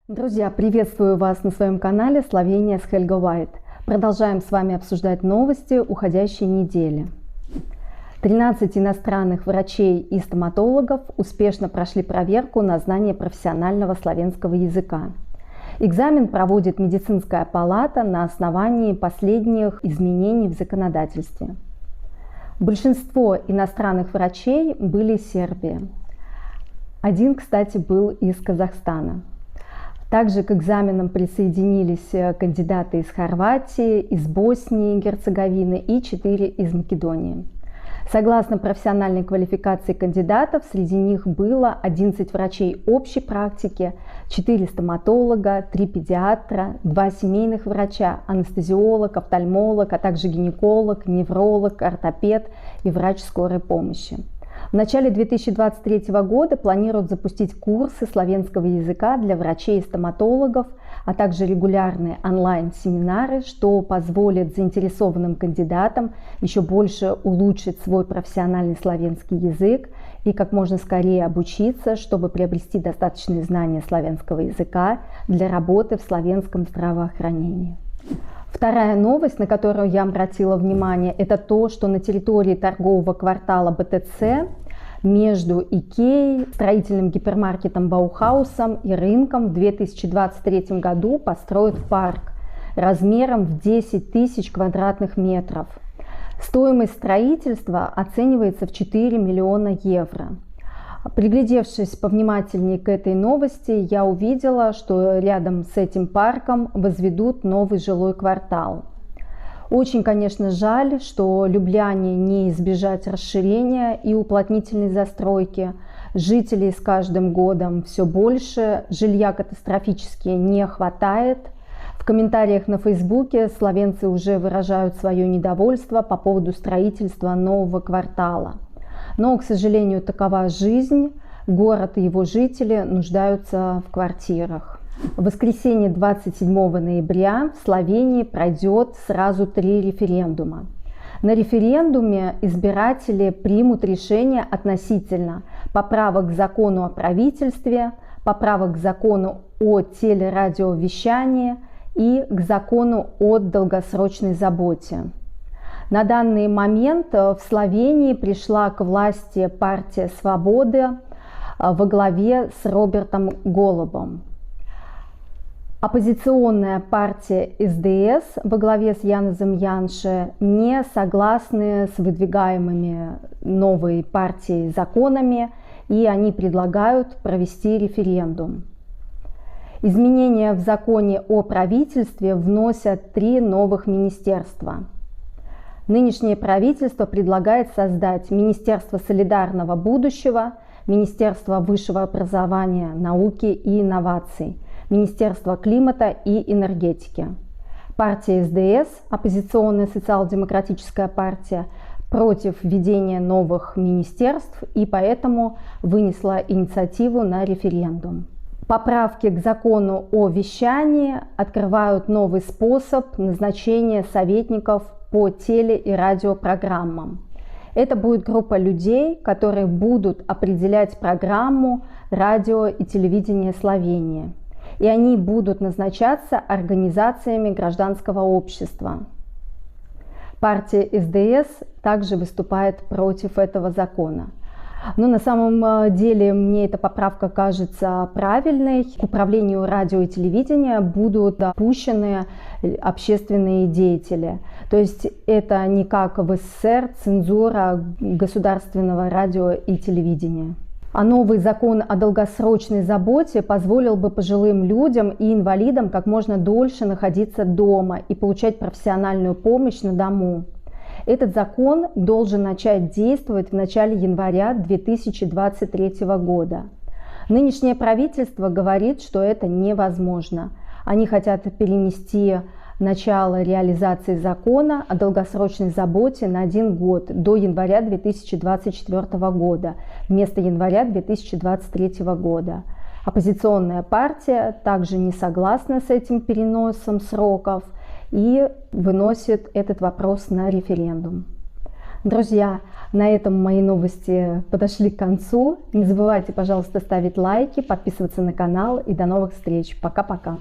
Друзья, приветствую вас на своем канале Словения с Хельга Уайт. Продолжаем с вами обсуждать новости уходящей недели. 13 иностранных врачей и стоматологов успешно прошли проверку на знание профессионального славянского языка. Экзамен проводит медицинская палата на основании последних изменений в законодательстве. Большинство иностранных врачей были из Сербии. Один, кстати, был из Казахстана. Также к экзаменам присоединились кандидаты из Хорватии, из Боснии и Герцеговины и 4 из Македонии. Согласно профессиональной квалификации кандидатов, среди них было 11 врачей общей практики, 4 стоматолога, 3 педиатра, 2 семейных врача, анестезиолог, офтальмолог, а также гинеколог, невролог, ортопед и врач скорой помощи. В начале 2023 года планируют запустить курсы славянского языка для врачей и стоматологов, а также регулярные онлайн-семинары, что позволит заинтересованным кандидатам еще больше улучшить свой профессиональный славянский язык и как можно скорее обучиться, чтобы приобрести достаточные знания славянского языка для работы в славянском здравоохранении. Вторая новость, на которую я обратила внимание, это то, что на территории торгового квартала БТЦ между Икеей, строительным гипермаркетом Баухаусом и рынком в 2023 году построят парк размером в 10 тысяч квадратных метров. Стоимость строительства оценивается в 4 миллиона евро. Приглядевшись повнимательнее к этой новости, я увидела, что рядом с этим парком возведут новый жилой квартал. Очень, конечно, жаль, что Любляне не избежать расширения и уплотнительной застройки. Жителей с каждым годом все больше, жилья катастрофически не хватает. В комментариях на Фейсбуке словенцы уже выражают свое недовольство по поводу строительства нового квартала. Но, к сожалению, такова жизнь. Город и его жители нуждаются в квартирах. В воскресенье 27 ноября в Словении пройдет сразу 3 референдума. На референдуме избиратели примут решение относительно поправок к закону о правительстве, поправок к закону о телерадиовещании и к закону о долгосрочной заботе. На данный момент в Словении пришла к власти партия «Свободы» во главе с Робертом Голубом. Оппозиционная партия СДС во главе с Янезом Янше не согласны с выдвигаемыми новой партией законами, и они предлагают провести референдум. Изменения в законе о правительстве вносят 3 новых министерства. Нынешнее правительство предлагает создать Министерство солидарного будущего, Министерство высшего образования, науки и инноваций, Министерство климата и энергетики. Партия СДС, оппозиционная социал-демократическая партия, против введения новых министерств и поэтому вынесла инициативу на референдум. Поправки к закону о вещании открывают новый способ назначения советников по теле- и радиопрограммам. Это будет группа людей, которые будут определять программу радио и телевидения Словении. И они будут назначаться организациями гражданского общества. Партия СДС также выступает против этого закона. Но на самом деле мне эта поправка кажется правильной. К управлению радио и телевидения будут допущены общественные деятели. То есть это не как в СССР цензура государственного радио и телевидения. А новый закон о долгосрочной заботе позволил бы пожилым людям и инвалидам как можно дольше находиться дома и получать профессиональную помощь на дому. Этот закон должен начать действовать в начале января 2023 года. Нынешнее правительство говорит, что это невозможно. Они хотят перенести начало реализации закона о долгосрочной заботе на 1 год, до января 2024 года, вместо января 2023 года. Оппозиционная партия также не согласна с этим переносом сроков и выносит этот вопрос на референдум. Друзья, на этом мои новости подошли к концу. Не забывайте, пожалуйста, ставить лайки, подписываться на канал и до новых встреч. Пока-пока.